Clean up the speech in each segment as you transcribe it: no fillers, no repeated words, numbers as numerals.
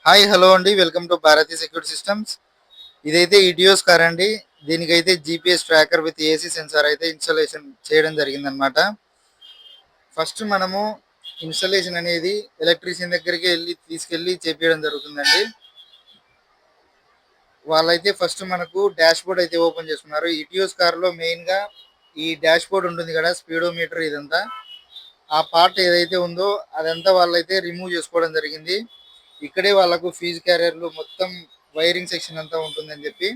Hi hello అండి, welcome to Bharati security systems. ఇదైతే ఇడియోస్ కార్ అండి. దీనికైతే GPS tracker with AC sensor అయితే ఇన్స్టాలేషన్ చేయడం జరిగిందనమాట. ఫస్ట్ మనము ఇన్స్టాలేషన్ అనేది ఎలక్ట్రీషియన్ దగ్గరికి తీసుకెళ్ళి చేపించడం జరుగుతుందండి. వాళ్ళైతే ఫస్ట్ మనకు డాష్ బోర్డ్ అయితే ఓపెన్ చేసుకున్నారు. ఇటియోస్ కార్లో మెయిన్గా ఈ డాష్ బోర్డ్ ఉంటుంది కదా, స్పీడోమీటర్ ఇదంతా ఆ పార్ట్ ఏదైతే ఉందో అదంతా వాళ్ళైతే రిమూవ్ చేసుకోవడం జరిగింది. ఇక్కడే వాళ్ళకు ఫీజు క్యారియర్లు మొత్తం వైరింగ్ సెక్షన్ అంతా ఉంటుందని చెప్పి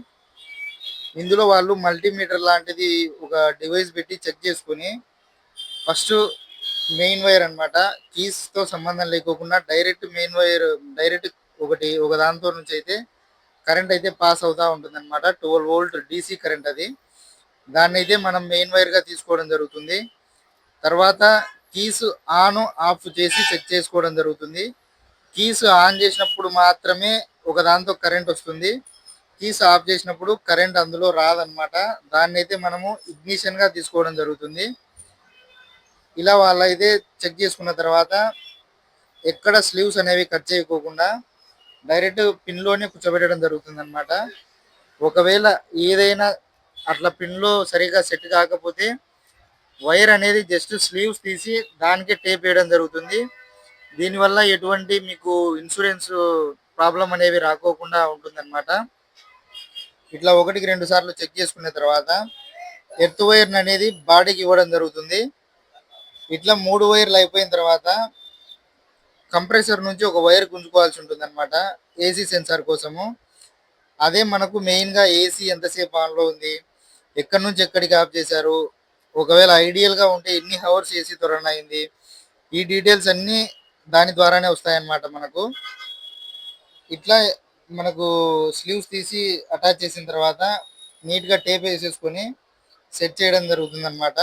ఇందులో వాళ్ళు మల్టీమీటర్ లాంటిది ఒక డివైస్ పెట్టి చెక్ చేసుకుని ఫస్ట్ మెయిన్ వైర్ అనమాట, కీస్తో సంబంధం లేకోకుండా డైరెక్ట్ మెయిన్ వైర్ డైరెక్ట్ ఒక దాంతో నుంచి అయితే కరెంట్ అయితే పాస్ అవుతూ ఉంటుంది అనమాట. 12 వోల్ట్ డీసీ కరెంట్ అది. దాన్ని అయితే మనం మెయిన్ వైర్గా తీసుకోవడం జరుగుతుంది. తర్వాత కీస్ ఆన్ ఆఫ్ చేసి చెక్ చేసుకోవడం జరుగుతుంది. కీస్ ఆన్ చేసినప్పుడు మాత్రమే ఒక దాంతో కరెంట్ వస్తుంది. కీస్ ఆఫ్ చేసినప్పుడు కరెంట్ అందులో రాదనమాట. దాన్ని అయితే మనము ఇగ్నిషన్గా తీసుకోవడం జరుగుతుంది. ఇలా వాళ్ళైతే చెక్ చేసుకున్న తర్వాత ఎక్కడ స్లీవ్స్ అనేవి కట్ చేయకోకుండా డైరెక్ట్ పిన్లోనే కూర్చోబెట్టడం జరుగుతుంది అనమాట. ఒకవేళ ఏదైనా అట్లా పిన్లో సరిగా సెట్ కాకపోతే వైర్ అనేది జస్ట్ స్లీవ్స్ తీసి దానికే టేప్ వేయడం జరుగుతుంది. దీనివల్ల ఎటువంటి మీకు ఇన్సూరెన్స్ ప్రాబ్లం అనేవి రాకోకుండా ఉంటుందన్నమాట. ఇట్లా ఒకటికి 2 సార్లు చెక్ చేసుకున్న తర్వాత ఎర్త్ వైర్ అనేది బాడీకి ఇవ్వడం జరుగుతుంది. ఇట్లా 3 వైర్లు అయిపోయిన తర్వాత కంప్రెసర్ నుంచి ఒక వైర్ గుంజుకోవాల్సి ఉంటుంది అనమాట, ఏసీ సెన్సార్ కోసము. అదే మనకు మెయిన్గా ఏసీ ఎంతసేపు ఆన్లో ఉంది, ఎక్కడి నుంచి ఎక్కడికి ఆఫ్ చేశారు, ఒకవేళ ఐడియల్గా ఉంటే ఎన్ని హవర్స్ ఏసీతో రన్ అయింది, ఈ డీటెయిల్స్ అన్నీ దాని ద్వారానే వస్తాయన్నమాట మనకు. ఇట్లా మనకు స్లీవ్స్ తీసి అటాచ్ చేసిన తర్వాత నీట్గా టేప్ వేసేసుకొని సెట్ చేయడం జరుగుతుంది అనమాట.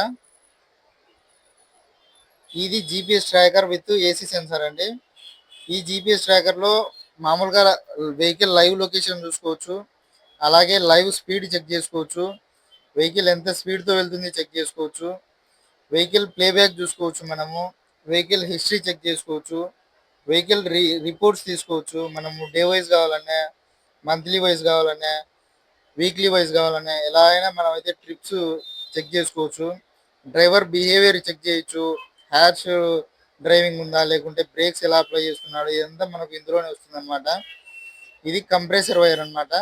ఇది GPS tracker with AC sensor అండి. ఈ జీపీఎస్ ట్రాకర్లో మామూలుగా వెహికల్ లైవ్ లొకేషన్ చూసుకోవచ్చు, అలాగే లైవ్ స్పీడ్ చెక్ చేసుకోవచ్చు, వెహికల్ ఎంత స్పీడ్తో వెళ్తుంది చెక్ చేసుకోవచ్చు, వెహికల్ ప్లేబ్యాక్ చూసుకోవచ్చు, మనము వెహికల్ హిస్టరీ చెక్ చేసుకోవచ్చు, వెహికల్ రిపోర్ట్స్ తీసుకోవచ్చు. మనము డే వైజ్ కావాలన్నా, మంత్లీ వైజ్ కావాలన్నా, వీక్లీ వైజ్ కావాలన్నా ఎలా అయినా మనం అయితే ట్రిప్స్ చెక్ చేసుకోవచ్చు. డ్రైవర్ బిహేవియర్ చెక్ చేయొచ్చు, హ్యాష్ డ్రైవింగ్ ఉందా లేకుంటే బ్రేక్స్ ఎలా అప్లై చేస్తున్నాడు, ఇదంతా మనకు ఇందులోనే వస్తుంది అనమాట. ఇది కంప్రెసర్ వైర్ అనమాట.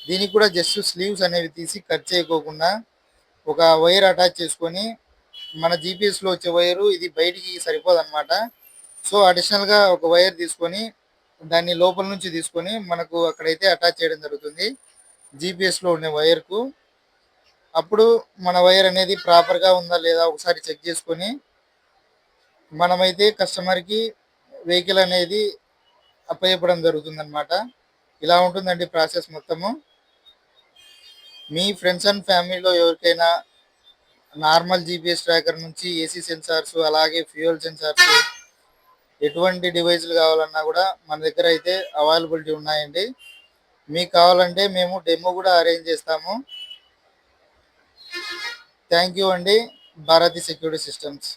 దీనికి కూడా జస్ట్ స్లీవ్స్ అనేవి తీసి కట్ చేయకోకుండా ఒక వైర్ అటాచ్ చేసుకొని మన జీపీఎస్లో వచ్చే వైరు ఇది బయటికి సరిపోదన్నమాట. సో అడిషనల్గా ఒక వైర్ తీసుకొని దాన్ని లోపల నుంచి తీసుకొని మనకు అక్కడైతే అటాచ్ చేయడం జరుగుతుంది జీపీఎస్లో ఉండే వైర్కు. అప్పుడు మన వైర్ అనేది ప్రాపర్గా ఉందా లేదా ఒకసారి చెక్ చేసుకొని మనమైతే కస్టమర్కి వెహికల్ అనేది అప్పచెప్పడం జరుగుతుంది అనమాట. ఇలా ఉంటుందండి ప్రాసెస్ మొత్తము. మీ ఫ్రెండ్స్ అండ్ ఫ్యామిలీలో ఎవరికైనా నార్మల్ జీపీఎస్ ట్రాకర్ నుంచి ఏసీ సెన్సార్స్ అలాగే ఫ్యూయల్ సెన్సార్స్ ఎటువంటి డివైస్లు కావాలన్నా కూడా మన దగ్గర అయితే అవైలబిలిటీ ఉన్నాయండి. మీకు కావాలంటే మేము డెమో కూడా అరేంజ్ చేస్తాము. థ్యాంక్ యూ అండి, భారతీ సెక్యూరిటీ సిస్టమ్స్.